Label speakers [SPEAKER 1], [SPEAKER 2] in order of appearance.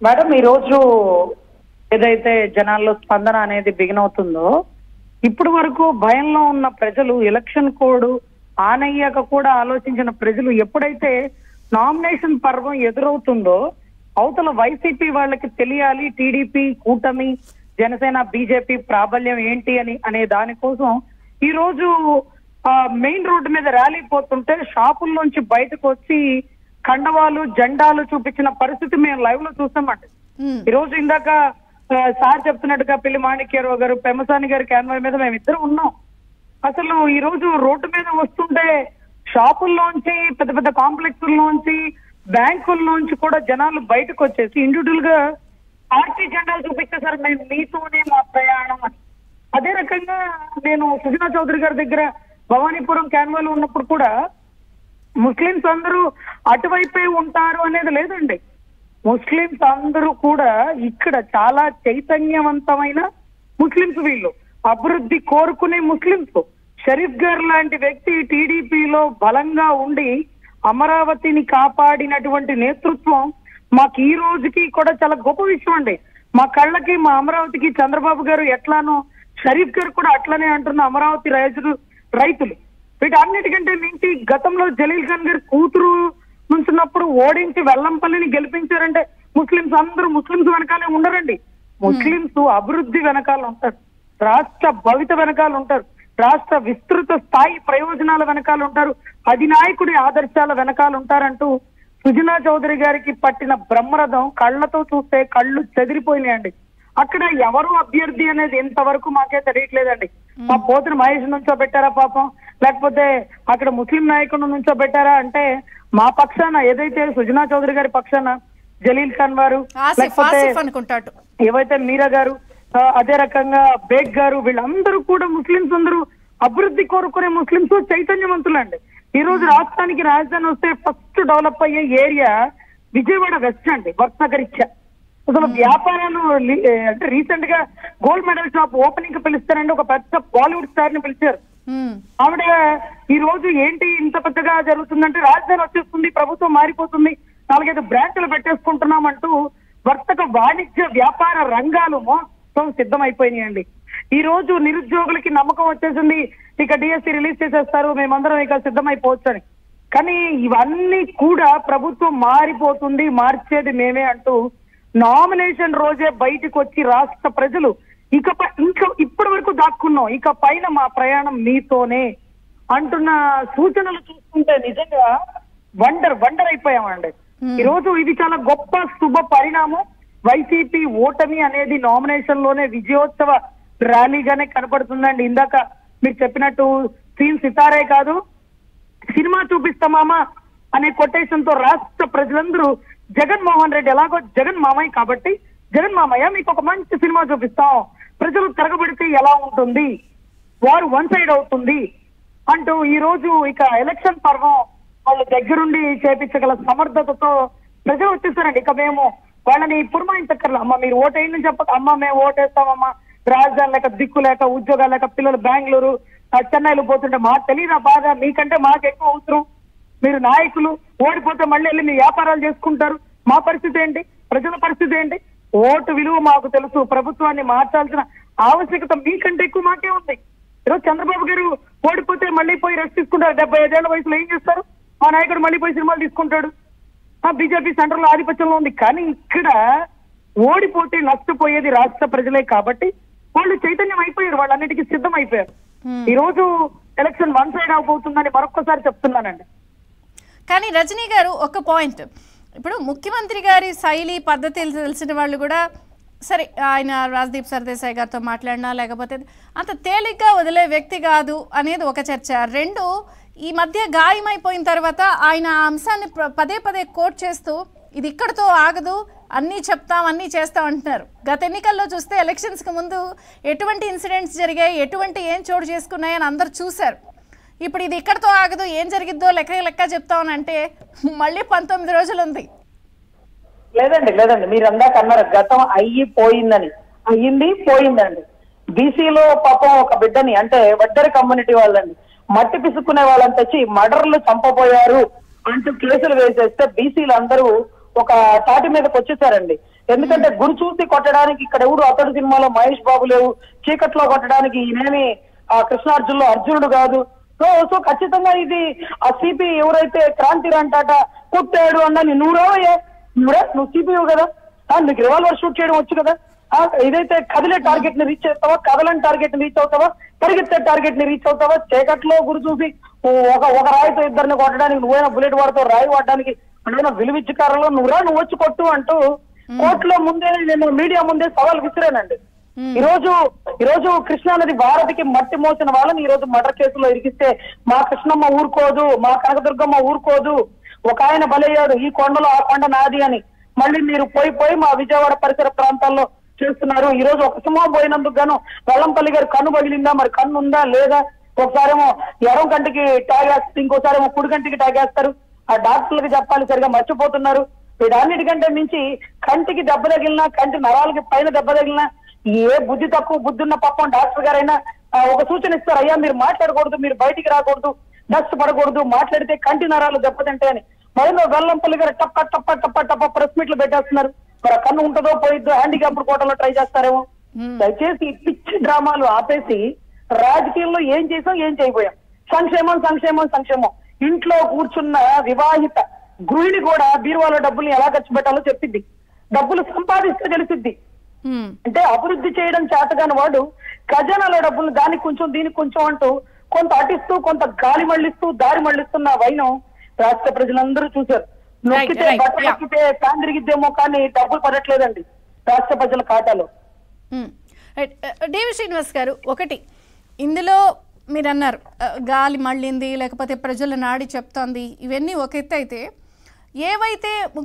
[SPEAKER 1] Madam ఈ రోజు ఏదైతే జనాల్లో స్పందన అనేది బిగిన్ అవుతుందో ఇప్పుడు వరకు భయంలో ఉన్న ప్రజలు ఎలక్షన్ కోడ్ ఆన్ అయ్యాక కూడా ఆలోచించిన ప్రజలు ఎప్పుడైతే నామినేషన్ పర్వం ఎదురవుతుందో అవతల వైసీపీ వాళ్ళకి తెలియాలి టీడీపీ కూటమి జనసేన బీజేపీ ప్రాబల్యం ఏంటి అనే దానికోసం ఈ రోజు మెయిన్ రోడ్డు మీద ర్యాలీ పోతుంటే షాపుల్లోంచి బయటకు వచ్చి కండవాలు జెండాలు చూపించిన పరిస్థితి మేము లైవ్ లో చూస్తామండి. ఈ రోజు ఇందాక సార్ చెప్తున్నట్టుగా పిల్లి మాణిక్యరావు గారు పెమ్మసాని గారి క్యాన్వాయ్ మీద మేము ఇద్దరు ఉన్నాం. అసలు ఈ రోజు రోడ్డు మీద వస్తుంటే షాపుల్లోంచి పెద్ద పెద్ద కాంప్లెక్స్లోంచి బ్యాంకుల్లోంచి కూడా జనాలు బయటకు వచ్చేసి ఇండివిజువల్ గా పార్టీ జెండాలు చూపించేసారు మేము మీతోనే మా ప్రయాణం అని. అదే రకంగా నేను సుజనా చౌదరి గారి దగ్గర భవానీపురం క్యాన్వాయ్ లో ఉన్నప్పుడు కూడా ముస్లింస్ అందరూ అటువైపే ఉంటారు అనేది లేదండి. ముస్లింస్ అందరూ కూడా ఇక్కడ చాలా చైతన్యవంతమైన ముస్లింస్, వీళ్ళు అభివృద్ధి కోరుకునే ముస్లింస్. షరీఫ్ గారు లాంటి వ్యక్తి టీడీపీలో బలంగా ఉండి అమరావతిని కాపాడినటువంటి నేతృత్వం మాకు ఈ రోజుకి కూడా చాలా గొప్ప విషయం అండి. మా కళ్ళకి మా అమరావతికి చంద్రబాబు గారు ఎట్లానో షరీఫ్ గారు కూడా అట్లనే అంటున్న అమరావతి రైతులు వీటన్నిటికంటే మించి గతంలో జలీల్ ఖాన్ గారి కూతురు నుంచున్నప్పుడు ఓడించి వెల్లంపల్లిని గెలిపించారంటే ముస్లింస్ అందరూ ముస్లింస్ వెనకాలే ఉండరండి. ముస్లింస్ అభివృద్ధి వెనకాల ఉంటారు, రాష్ట్ర భవిత వెనకాల ఉంటారు, రాష్ట్ర విస్తృత స్థాయి ప్రయోజనాల వెనకాల ఉంటారు, అధినాయకుడి ఆదర్శాల వెనకాల ఉంటారంటూ సుజనా చౌదరి గారికి పట్టిన బ్రహ్మరథం కళ్ళతో చూస్తే కళ్ళు చెదిరిపోయినాయండి. అక్కడ ఎవరు అభ్యర్థి అనేది ఎంతవరకు మాకే తెలియట్లేదండి. మా పోతుని మహేష్ నుంచో పెట్టారా పాపం, లేకపోతే అక్కడ ముస్లిం నాయకుడు నుంచో పెట్టారా అంటే మా పక్షాన ఏదైతే సుజనా చౌదరి గారి పక్షాన జలీల్ ఖాన్ వారు, లేకపోతే ఏవైతే మీరా గారు, అదే రకంగా బేగ్ గారు, వీళ్ళందరూ కూడా ముస్లింస్ అందరూ అభివృద్ధి కోరుకునే ముస్లింస్ చైతన్యవంతులండి. ఈ రోజు రాష్ట్రానికి రాజధాని వస్తే ఫస్ట్ డెవలప్ అయ్యే ఏరియా విజయవాడ వెస్ట్ అండి, వర్క్నగర్ ఇచ్చా. అసలు వ్యాపారాలు అంటే రీసెంట్ గా గోల్డ్ మెడల్ షాప్ ఓపెనింగ్ కి పిలుస్తారండి, ఒక పెద్ద బాలీవుడ్ స్టార్ ని పిలిచారు. ఆవిడ ఈ రోజు ఏంటి ఇంత పెద్దగా జరుగుతుందంటే రాజధాని వచ్చేస్తుంది, ప్రభుత్వం మారిపోతుంది, 4-5 బ్రాంచ్లు పెట్టేసుకుంటున్నామంటూ వర్తక వాణిజ్య వ్యాపార రంగాలు మొత్తం సిద్ధమైపోయినాయండి. ఈ రోజు నిరుద్యోగులకి నమ్మకం వచ్చేసింది, ఇక డిఎస్సి రిలీజ్ చేసేస్తారు, మేమందరం ఇక సిద్ధమైపోవచ్చు అని. కానీ ఇవన్నీ కూడా ప్రభుత్వం మారిపోతుంది, మార్చేది మేమే అంటూ నామినేషన్ రోజే బయటకు వచ్చి రాష్ట్ర ప్రజలు ఇంకా ఇప్పటి వరకు దాక్కున్నాం, ఇక పైన మా ప్రయాణం మీతోనే అంటున్న సూచనలు చూస్తుంటే నిజంగా వండర్ అయిపోయామండి. ఈ రోజు ఇది చాలా గొప్ప శుభ పరిణామం. వైసీపీ ఓటమి అనేది నామినేషన్ లోనే విజయోత్సవ ర్యాలీగానే కనపడుతుందండి. ఇందాక మీరు చెప్పినట్టు సీన్ సితారే కాదు, సినిమా చూపిస్తామా అనే కొటేషన్ తో రాష్ట్ర ప్రజలందరూ జగన్మోహన్ రెడ్డి ఎలాగో జగన్ మామయ్య కాబట్టి జగన్ మామయ్య మీకు ఒక మంచి సినిమా చూపిస్తాం, ప్రజలు తిరగబడితే ఎలా ఉంటుంది, వారు వన్ సైడ్ అవుతుంది అంటూ ఈ రోజు ఇక ఎలక్షన్ పర్వం వాళ్ళ దగ్గరుండి చేపించగల సమర్థతతో ప్రజలు వచ్చేసారండి. ఇక మేము వాళ్ళని పురమాయించక్కర్లా, అమ్మ మీరు ఓటేయని చెప్పక, అమ్మ మేము ఓటేస్తామమ్మా, రాజధాని లేక దిక్కు లేక ఉద్యోగాలు లేక పిల్లలు బెంగళూరు చెన్నైలో పోతుంటే మాకు తెలియదా బాధ, మీకంటే మాకు ఎక్కువ అవసరం, మీరు నాయకులు ఓడిపోతే మళ్ళీ వెళ్ళి మీ వ్యాపారాలు చేసుకుంటారు, మా పరిస్థితి ఏంటి, ప్రజల పరిస్థితి ఏంటి, ఓటు విలువ మాకు తెలుసు, ప్రభుత్వాన్ని మార్చాల్సిన ఆవశ్యకత మీకంటే ఎక్కువ మాకే ఉంది. ఈరోజు చంద్రబాబు గారు ఓడిపోతే మళ్ళీ పోయి రెస్ట్ తీసుకుంటారు, 75 ఏళ్ల వయసులో ఏం చేస్తారు, మా నాయకుడు మళ్ళీ పోయి సినిమాలు తీసుకుంటాడు, బీజేపీ సెంటర్ లో ఆధిపత్యంలో ఉంది. కానీ ఇక్కడ ఓడిపోతే నష్టపోయేది రాష్ట్ర ప్రజలే కాబట్టి వాళ్ళు చైతన్యం అయిపోయారు, వాళ్ళన్నిటికీ సిద్ధం అయిపోయారు. ఈ రోజు ఎలక్షన్ వన్ సైడ్ అవబోతుందని మరొక్కసారి చెప్తున్నానండి.
[SPEAKER 2] కానీ రజనీ గారు ఒక పాయింట్, ఇప్పుడు ముఖ్యమంత్రి గారి శైలి పద్ధతులు తెలిసిన వాళ్ళు కూడా సరే ఆయన రాజ్దీప్ సర్దేశాయ్ గారితో మాట్లాడినా లేకపోతే అంత తేలిగ్గా వదిలే వ్యక్తి కాదు అనేది ఒక చర్చ. 2, ఈ మధ్య గాయమైపోయిన తర్వాత ఆయన ఆ అంశాన్ని పదే కోట్ చేస్తూ ఇది ఇక్కడితో ఆగదు, అన్నీ చెప్తాం అన్నీ చేస్తాం అంటున్నారు. గత ఎన్నికల్లో చూస్తే ఎలక్షన్స్కి ముందు ఎటువంటి ఇన్సిడెంట్స్ జరిగాయి, ఏం చోటు చేసుకున్నాయని అందరు చూశారు. ఇప్పుడు ఇది ఇక్కడితో ఆగదు, ఏం జరిగిద్దో లెక్క చెప్తామని అంటే మళ్ళీ 19 రోజులు ఉంది.
[SPEAKER 1] లేదండి మీరు అందాక అన్నారు గతం పోయిందని, అయ్యింది పోయిందండి. బీసీలో పాపం ఒక బిడ్డని అంటే వడ్డరి కమ్యూనిటీ వాళ్ళండి మట్టి పిసుకునే వాళ్ళని తెచ్చి మర్డర్లు చంపబోయారు అంటూ కేసులు వేసేస్తే బీసీలు అందరూ ఒక తాటి మీదకి వచ్చేసారండి. ఎందుకంటే గురి చూసి కొట్టడానికి ఇక్కడ ఎవరు అతడు సినిమాలో మహేష్ బాబు లేవు, చీకట్లో కొట్టడానికి ఈయనేమి ఆ కృష్ణార్జునులో అర్జునుడు కాదు. సో ఖచ్చితంగా ఇది ఆ సిపి ఎవరైతే క్రాంతి అంటాట కొట్టాడు అన్నది నువ్వు రావయ్యా, నువ్వు సిపిఓ కదా, నీకు రివాల్వర్ షూట్ చేయడం వచ్చు కదా. ఇదైతే కదిలే టార్గెట్ ని రీచ్ అవుతావా, కదలని టార్గెట్ ని రీచ్ అవుతావా, పరిగెత్తే టార్గెట్ ని రీచ్ అవుతావా? చీకట్లో గురి చూసి ఒక రాయితో ఇద్దరిని కొట్టడానికి నువ్వైనా బుల్లెట్ వాడుతావు, రాయి వాడడానికి నువ్వైనా విలువిచ్చకారంలో నువ్వు వచ్చి కొట్టు అంటూ కోర్టులో ముందే నేను మీడియా ముందే సవాల్ విసిరానండి. ఈ రోజు కృష్ణా నది భారతికి మట్టి మోసిన వాళ్ళని ఈ రోజు మర్డర్ కేసులో ఇరికిస్తే మా కృష్ణమ్మ ఊరుకోదు, మా కనకదుర్గమ్మ ఊరుకోదు. ఒక ఆయన బలయ్యాడు, ఈ కొండలో ఆ కొండ నాది అని. మళ్ళీ మీరు పోయి మా విజయవాడ పరిసర ప్రాంతాల్లో చేస్తున్నారు. ఈ రోజు ఒక సింహం పోయినందుకు గాను వెల్లంపల్లి గారు కన్ను పగిలిందా, మరి కన్ను ఉందా లేదా? ఒకసారేమో ఎడం కంటికి ట్యాగ్ వేస్తారు, ఇంకోసారేమో కుడి కంటికి ట్యాగ్ వేస్తారు. ఆ డాక్టర్లకు చెప్పాలి, సరిగా మర్చిపోతున్నారు. వీటన్నిటికంటే మించి కంటికి దెబ్బ తగిలినా, కంటి నరాలకి పైన దెబ్బ తగిలినా ఏ బుద్ధి తక్కువ బుద్ధి ఉన్న పాపం డాక్టర్ గారైనా ఒక సూచన ఇస్తారు, అయ్యా మీరు మాట్లాడకూడదు, మీరు బయటికి రాకూడదు, డస్ట్ పడకూడదు, మాట్లాడితే కంటి నరాలు దెబ్బతింటాయి అని. మళ్ళీ వెల్లంపల్లి గారు టప్ప ప్రెస్ మీట్లు పెట్టేస్తున్నారు. మరి కన్ను ఉంటుందో పోయిద్దో హ్యాండిక్యాప్డ్ కోటలో ట్రై చేస్తారేమో. దయచేసి పిచ్చి డ్రామాలు ఆపేసి రాజకీయంలో ఏం చేసాం, ఏం చేయబోయాం? సంక్షేమం. ఇంట్లో కూర్చున్న వివాహిత గృహిణి కూడా బీరువాలో డబ్బుల్ని ఎలా ఖర్చు పెట్టాలో చెప్పిద్ది, డబ్బులు సంపాదిస్తే తెలిసిద్ది. అంటే అభివృద్ధి చేయడం చేతగాని వాడు ఖజానాలో డబ్బులు దానికి కొంచెం దీనికి కొంచెం అంటూ కొంత అటిస్తూ కొంత గాలి మళ్లిస్తూ దారి మళ్లిస్తున్న వైనం రాష్ట్ర ప్రజలందరూ చూశారు. నొక్కితే బట్టలు నొక్కితే ఫ్యాన్ తిరిగిద్దేమో కానీ డబ్బులు పడట్లేదండి రాష్ట్ర ప్రజల ఖాతాలో.
[SPEAKER 2] డివి శ్రీనివాస్ గారు, ఒకటి ఇందులో మీరు అన్నారు గాలి మళ్ళింది లేకపోతే ప్రజల నాడి చెప్తోంది, ఇవన్నీ ఒక ఎత్తు అయితే ఏవైతే